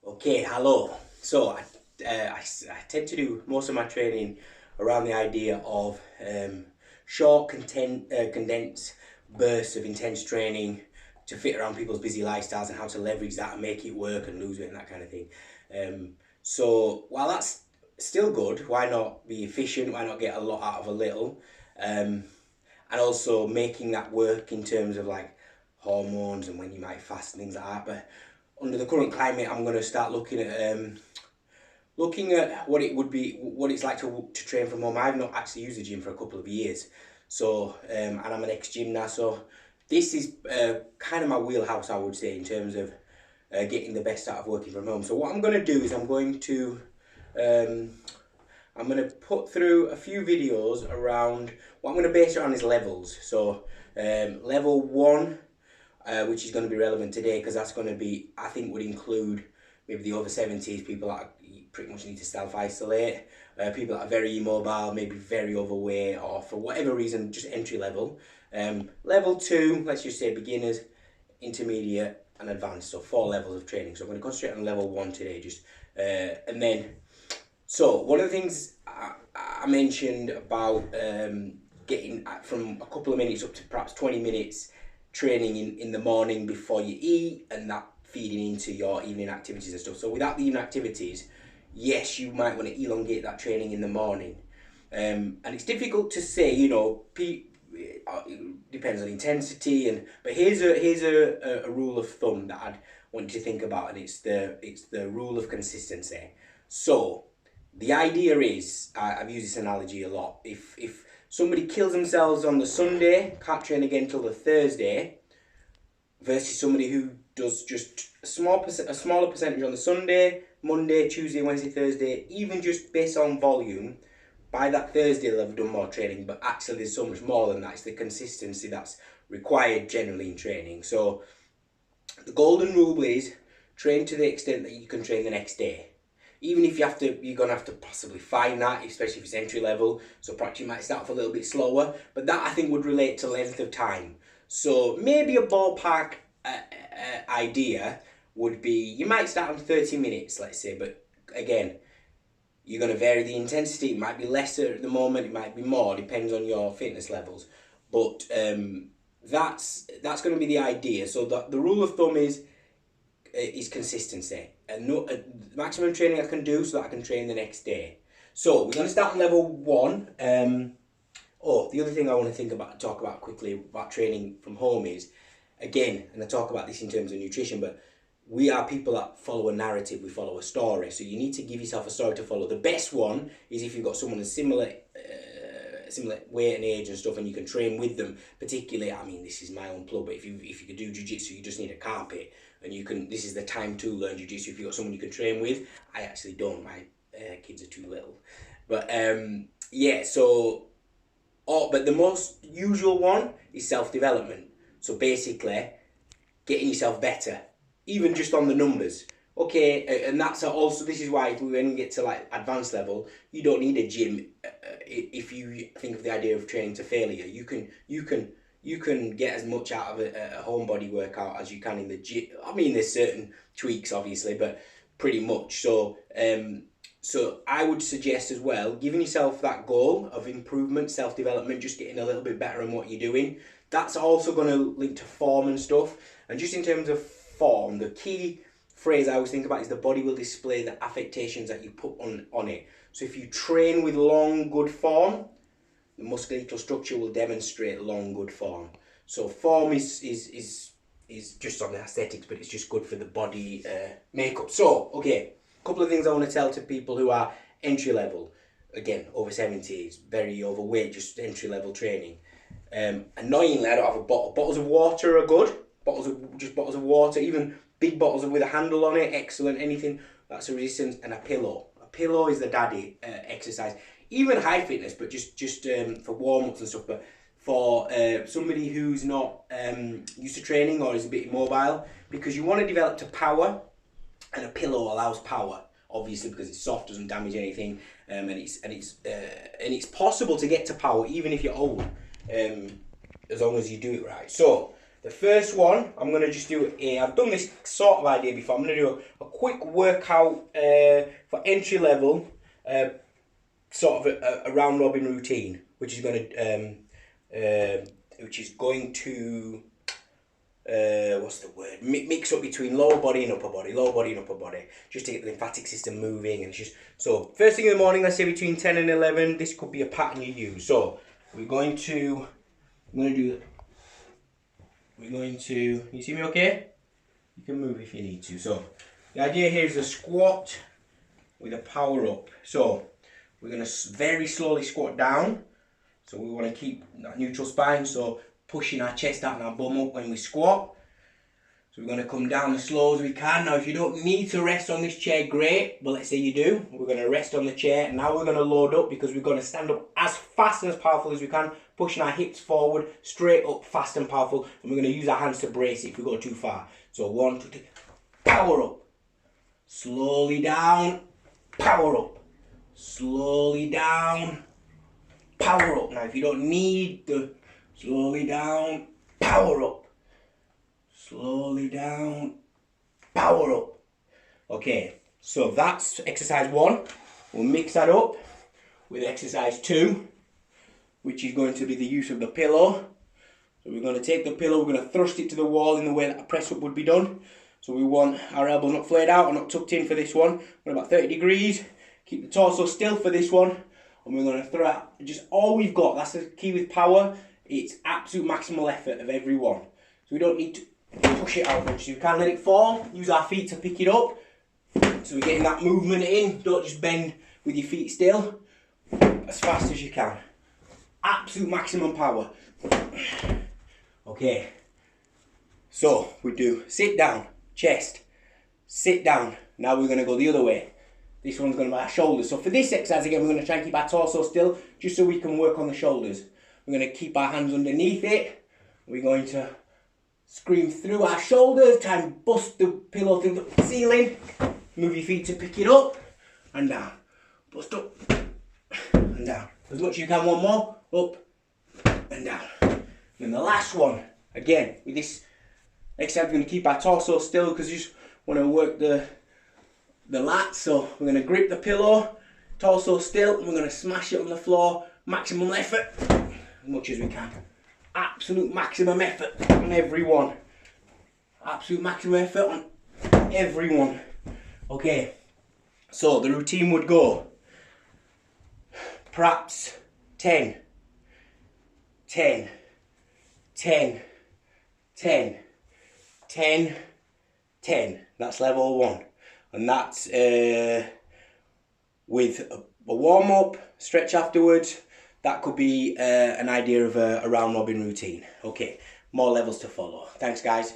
Okay, hello. So I tend to do most of my training around the idea of short, condensed bursts of intense training to fit around people's busy lifestyles and how to leverage that and make it work and lose weight and that kind of thing. So while that's still good, why not be efficient? Why not get a lot out of a little? And also making that work in terms of like hormones and when you might fast and things like that. But under the current climate, I'm going to start looking at what it would be, what it's like to train from home. I've not actually used the gym for a couple of years, so and I'm an ex-gym now, so this is kind of my wheelhouse, I would say, in terms of getting the best out of working from home. So what I'm going to do is um, I'm going to put through a few videos around what I'm going to base it on is levels. So level one, which is going to be relevant today because that's going to be, I think, would include maybe the over 70s, people that pretty much need to self-isolate, people that are very immobile, maybe very overweight, or for whatever reason, just entry level. Level two, let's just say beginners, intermediate, and advanced. So 4 levels of training. So I'm going to concentrate on level one today, and then. So one of the things I mentioned about getting from a couple of minutes up to perhaps 20 minutes training in the morning before you eat, and that feeding into your evening activities and stuff. So without the evening activities, yes, you might want to elongate that training in the morning. And it's difficult to say, it depends on intensity, but here's a rule of thumb that I'd want you to think about, and it's the rule of consistency. So the idea is, I've used this analogy a lot. If somebody kills themselves on the Sunday, can't train again till the Thursday, versus somebody who does just a smaller percentage on the Sunday, Monday, Tuesday, Wednesday, Thursday, even just based on volume, by that Thursday they'll have done more training. But actually, there's so much more than that. It's the consistency that's required generally in training. So the golden rule is train to the extent that you can train the next day. Even if you're gonna have to possibly find that, especially if it's entry level. So perhaps you might start off a little bit slower, but that I think would relate to length of time. So maybe a ballpark idea would be you might start on 30 minutes, let's say, but again, you're going to vary the intensity. It might be lesser at the moment, it might be more, depends on your fitness levels. But that's going to be the idea. So the rule of thumb is consistency and no maximum training I can do so that I can train the next day. So we're going to start on level one. The other thing I want to talk about quickly about training from home is, again, and I talk about this in terms of nutrition, but we are people that follow a narrative, we follow a story. So you need to give yourself a story to follow. The best one is if you've got someone that's similar weight and age and stuff, and you can train with them. Particularly, I mean, this is my own plug, but if you could do jiu-jitsu, you just need a carpet, and you can. This is the time to learn jiu-jitsu if you've got someone you can train with. I actually don't. My kids are too little, but yeah. So, but the most usual one is self-development. So basically, getting yourself better, even just on the numbers. Okay, and that's also, this is why if we then get to like advanced level, you don't need a gym. If you think of the idea of training to failure, you can get as much out of a home body workout as you can in the gym. I mean, there's certain tweaks obviously, but pretty much. So I would suggest as well, giving yourself that goal of improvement, self-development, just getting a little bit better in what you're doing. That's also going to link to form and stuff. And just in terms of form, the key phrase I always think about is the body will display the affectations that you put on it. So if you train with long, good form, the musculoskeletal structure will demonstrate long, good form. So form is just on the aesthetics, but it's just good for the body makeup. So, okay, a couple of things I want to tell to people who are entry level. Again, over 70s, very overweight, just entry level training. Annoyingly, I don't have a bottle. Bottles of water are good. Bottles of water, even big bottles with a handle on it, excellent. Anything that's a resistance, and a pillow. A pillow is the daddy exercise. Even high fitness, but just for warm ups and stuff. But for somebody who's not used to training or is a bit immobile, because you want to develop to power, and a pillow allows power. Obviously, because it's soft, doesn't damage anything, and it's possible to get to power even if you're old, as long as you do it right. So the first one, I'm going to just do I've done this sort of idea before. I'm going to do a quick workout for entry level, sort of a round robin routine, which is going to what's the word? Mix up between lower body and upper body, just to get the lymphatic system moving. And it's just, so first thing in the morning, let's say between 10 and 11, this could be a pattern you use. So we're going to you see me okay? You can move if you need to. So the idea here is a squat with a power up. So we're going to very slowly squat down. So we want to keep that neutral spine, so pushing our chest out and our bum up when we squat. So we're going to come down as slow as we can. Now if you don't need to rest on this chair, great, but let's say you do. We're going to rest on the chair. Now we're going to load up, because we're going to stand up as fast and as powerful as we can, pushing our hips forward, straight up, fast and powerful, and we're going to use our hands to brace it if we go too far. So 1, 2, 3, power up, slowly down, power up, slowly down, power up. Now if you don't need the slowly down, power up, slowly down, power up. Okay, so that's exercise 1. We'll mix that up with exercise 2, which is going to be the use of the pillow. So we're going to take the pillow, we're going to thrust it to the wall in the way that a press up would be done. So we want our elbow not flared out or not tucked in for this one. We're about 30 degrees. Keep the torso still for this one. And we're going to throw out just all we've got. That's the key with power. It's absolute maximal effort of every one. So we don't need to push it out much. You can't let it fall. Use our feet to pick it up. So we're getting that movement in. Don't just bend with your feet still. As fast as you can. Absolute maximum power. Okay. So we do sit down, chest, sit down. Now we're going to go the other way. This one's going to be our shoulders. So for this exercise, again, we're going to try and keep our torso still, just so we can work on the shoulders. We're going to keep our hands underneath it. We're going to scream through our shoulders, try and bust the pillow through the ceiling. Move your feet to pick it up and down. Bust up and down. As much as you can, one more. Up and down. And then the last one, again, with this exercise, we're going to keep our torso still, because you just want to work the lats. So we're going to grip the pillow, torso still, and we're going to smash it on the floor. Maximum effort, as much as we can. Absolute maximum effort on every one. Absolute maximum effort on every one. Okay, so the routine would go perhaps 10, 10, 10, 10, 10, 10. That's level 1. And that's with a warm-up, stretch afterwards. That could be an idea of a round robin routine. Okay, more levels to follow. Thanks, guys.